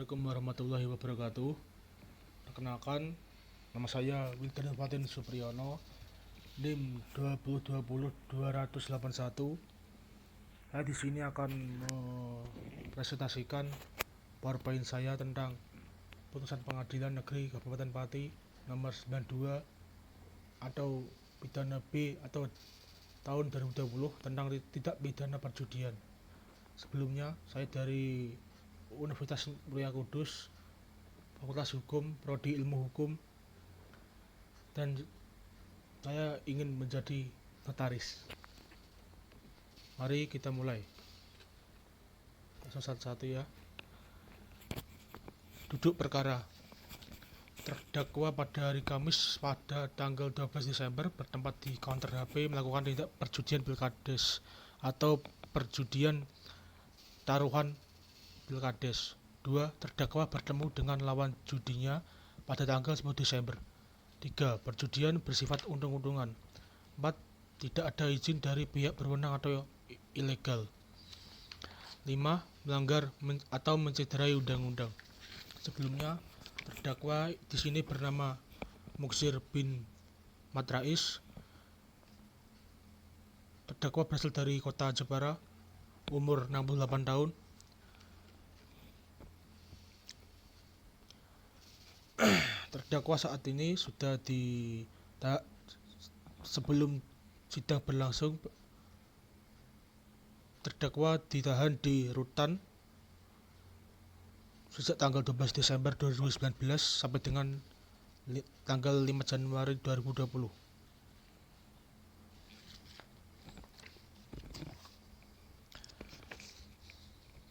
Assalamualaikum warahmatullahi wabarakatuh. Perkenalkan, nama saya Wildan Fatin Supriyono, NIM 2020-281. Saya di sini akan mempresentasikan PowerPoint saya tentang putusan Pengadilan Negeri Kabupaten Pati nomor 92 atau pidana B atau tahun 2020 tentang tidak pidana perjudian. Sebelumnya, saya dari Universitas Muria Kudus, Fakultas Hukum, Prodi Ilmu Hukum, dan saya ingin menjadi notaris. Mari kita mulai. Satu-satu ya. Duduk perkara. Terdakwa pada hari Kamis pada tanggal 12 Desember bertempat di counter HP melakukan tindak perjudian Pilkades atau perjudian taruhan Pilkades. 2. Terdakwa bertemu dengan lawan judinya pada tanggal 10 Desember. 3. Perjudian bersifat untung-untungan. 4. Tidak ada izin dari pihak berwenang atau ilegal. 5. Melanggar atau mencederai undang-undang. Sebelumnya, terdakwa di sini bernama Muksir bin Matrais. Terdakwa berasal dari kota Jepara, umur 68 tahun. Terdakwa saat ini sudah sebelum sidang berlangsung, terdakwa ditahan di rutan sejak tanggal 12 Desember 2019 sampai dengan tanggal 5 Januari 2020.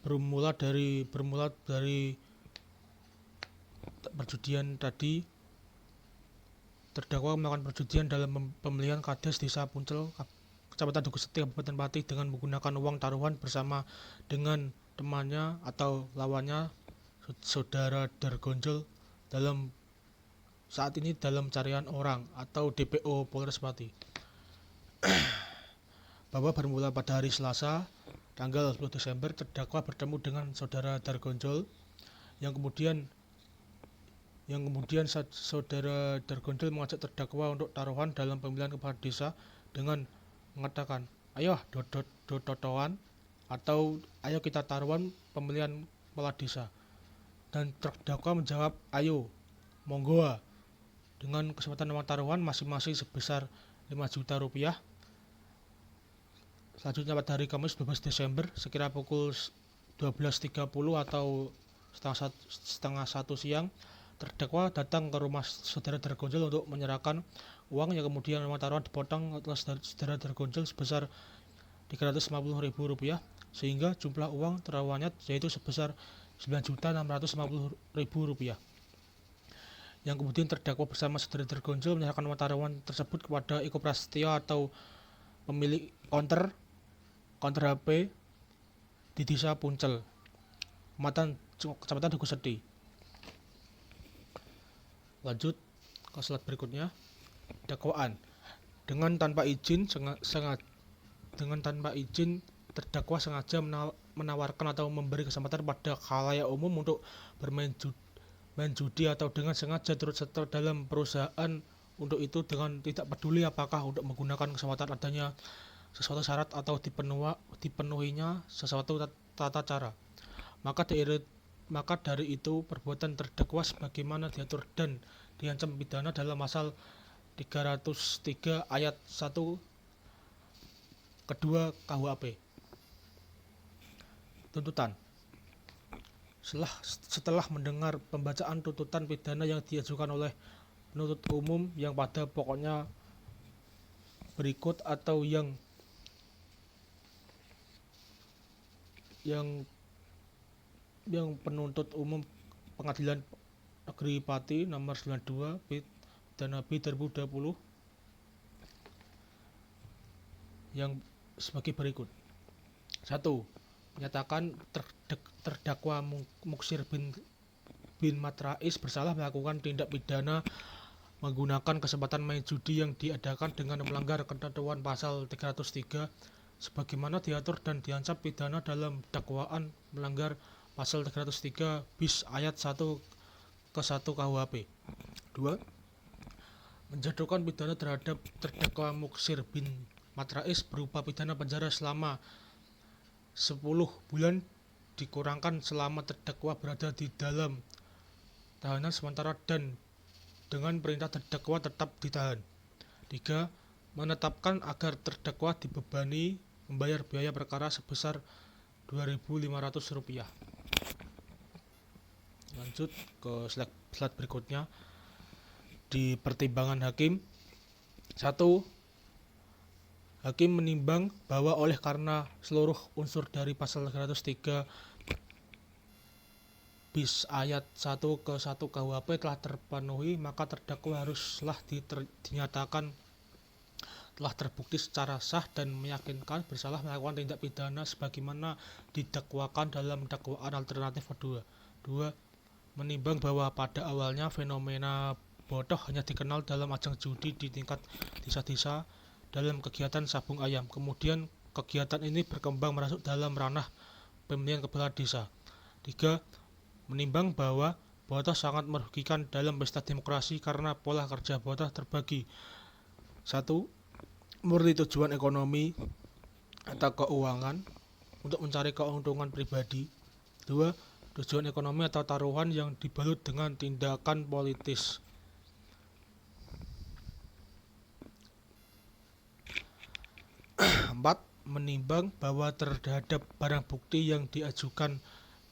Bermula dari perjudian tadi, terdakwa melakukan perjudian dalam pemilihan Kades Desa Puncel, Kecamatan Duku Seti, Kabupaten Pati dengan menggunakan uang taruhan bersama dengan temannya atau lawannya, saudara Dargonjol, saat ini dalam carian orang atau DPO Polres Pati. Bahwa bermula pada hari Selasa, tanggal 10 Desember, terdakwa bertemu dengan saudara Dargonjol yang kemudian saudara Dargonjol mengajak terdakwa untuk taruhan dalam pemilihan kepala desa dengan mengatakan, ayo totoan atau ayo kita taruhan pemilihan kepala desa. Dan terdakwa menjawab, ayo, monggo, dengan kesempatan uang taruhan masing-masing sebesar 5 juta rupiah. Selanjutnya pada hari Kamis 12 Desember sekira pukul 12.30 atau setengah satu siang, terdakwa datang ke rumah saudara Dargonjol untuk menyerahkan uang yang kemudian uang taruhan dipotong oleh saudara Dargonjol sebesar Rp350.000 sehingga jumlah uang taruhannya yaitu sebesar Rp9.650.000. Yang kemudian terdakwa bersama saudara Dargonjol menyerahkan uang taruhan tersebut kepada Eko Prasetyo atau pemilik counter HP di Desa Puncel, Kecamatan Duku Seti. Lanjut ke slide berikutnya. Dakwaan. Dengan tanpa izin, terdakwa sengaja menawarkan atau memberi kesempatan pada khalayak umum untuk bermain judi atau dengan sengaja turut serta dalam perusahaan untuk itu dengan tidak peduli apakah untuk menggunakan kesempatan adanya sesuatu syarat atau dipenuhinya sesuatu tata cara. Maka dari itu perbuatan terdakwa sebagaimana diatur dan diancam pidana dalam pasal 303 ayat 1 kedua KUHP. Tuntutan. Setelah mendengar pembacaan tuntutan pidana yang diajukan oleh penuntut umum yang pada pokoknya berikut atau yang penuntut umum Pengadilan Negeri Pati nomor 92 pidana B 2020 yang sebagai berikut. 1. Menyatakan terdakwa Muksir bin Matrais bersalah melakukan tindak pidana menggunakan kesempatan main judi yang diadakan dengan melanggar ketentuan pasal 303 sebagaimana diatur dan diancam pidana dalam dakwaan melanggar pasal 303 bis ayat 1 ke 1 KUHP. 2. Menjatuhkan pidana terhadap terdakwa Muksir bin Matrais berupa pidana penjara selama 10 bulan dikurangkan selama terdakwa berada di dalam tahanan sementara dan dengan perintah terdakwa tetap ditahan. 3. Menetapkan agar terdakwa dibebani membayar biaya perkara sebesar Rp2.500. Lanjut ke slide berikutnya. Di pertimbangan hakim, 1. Hakim menimbang bahwa oleh karena seluruh unsur dari pasal 303 bis ayat 1 ke 1 KUHP telah terpenuhi, maka terdakwa haruslah dinyatakan telah terbukti secara sah dan meyakinkan bersalah melakukan tindak pidana sebagaimana didakwakan dalam dakwaan alternatif kedua. 2. Menimbang bahwa pada awalnya fenomena bodoh hanya dikenal dalam ajang judi di tingkat desa-desa dalam kegiatan sabung ayam. Kemudian kegiatan ini berkembang masuk dalam ranah pemilihan kepala desa. 3. Menimbang bahwa bodoh sangat merugikan dalam pesta demokrasi karena pola kerja bodoh terbagi. 1. Murni tujuan ekonomi atau keuangan untuk mencari keuntungan pribadi. 2. Tujuan ekonomi atau taruhan yang dibalut dengan tindakan politis. 4. Menimbang bahwa terhadap barang bukti yang diajukan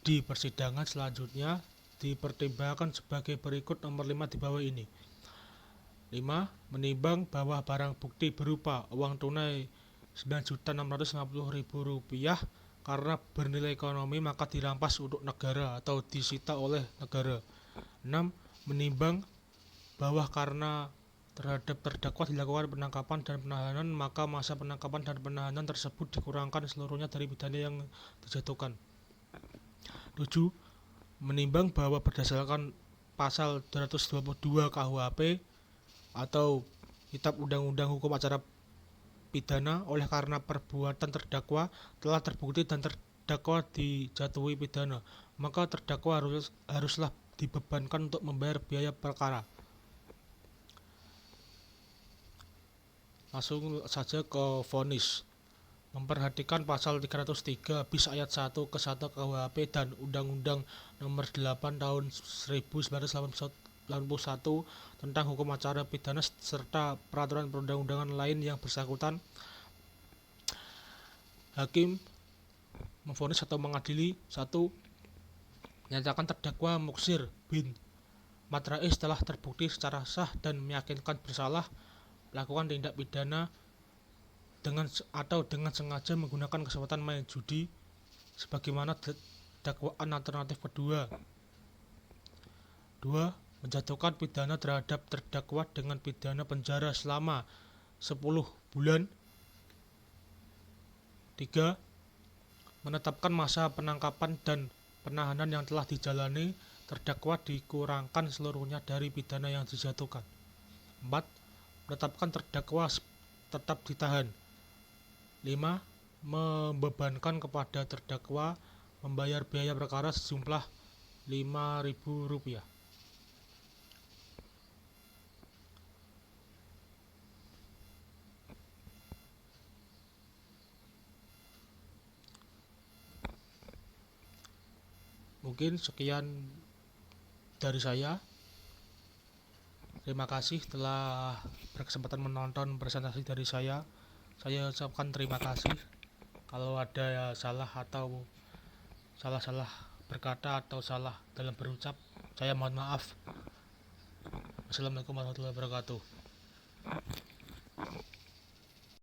di persidangan selanjutnya dipertimbangkan sebagai berikut nomor 5 di bawah ini. 5. Menimbang bahwa barang bukti berupa uang tunai Rp9.650.000 karena bernilai ekonomi maka dirampas untuk negara atau disita oleh negara. 6. Menimbang bahwa karena terhadap terdakwa dilakukan penangkapan dan penahanan, maka masa penangkapan dan penahanan tersebut dikurangkan seluruhnya dari pidana yang dijatuhkan. 7. Menimbang bahwa berdasarkan pasal 222 KUHP atau Kitab Undang-Undang Hukum Acara Pidana, oleh karena perbuatan terdakwa telah terbukti dan terdakwa dijatuhi pidana, maka terdakwa haruslah dibebankan untuk membayar biaya perkara. Langsung saja ke vonis. Memperhatikan pasal 303 bis ayat 1 ke 1 KUHP dan Undang-Undang Nomor 8 Tahun 1981 tentang hukum acara pidana serta peraturan perundang-undangan lain yang bersangkutan, hakim memvonis atau mengadili. 1. Menyatakan terdakwa Muksir bin Matrais telah terbukti secara sah dan meyakinkan bersalah melakukan tindak pidana dengan sengaja menggunakan kesempatan main judi sebagaimana dakwaan alternatif kedua. 2. Menjatuhkan pidana terhadap terdakwa dengan pidana penjara selama 10 bulan. 3. Menetapkan masa penangkapan dan penahanan yang telah dijalani terdakwa dikurangkan seluruhnya dari pidana yang dijatuhkan. 4. Menetapkan terdakwa tetap ditahan. 5. Membebankan kepada terdakwa membayar biaya perkara sejumlah Rp5.000. Mungkin sekian dari saya. Terima kasih telah berkesempatan menonton presentasi dari saya. Saya ucapkan terima kasih. Kalau ada salah atau salah berkata atau salah dalam berucap, saya mohon maaf. Wassalamualaikum warahmatullahi wabarakatuh.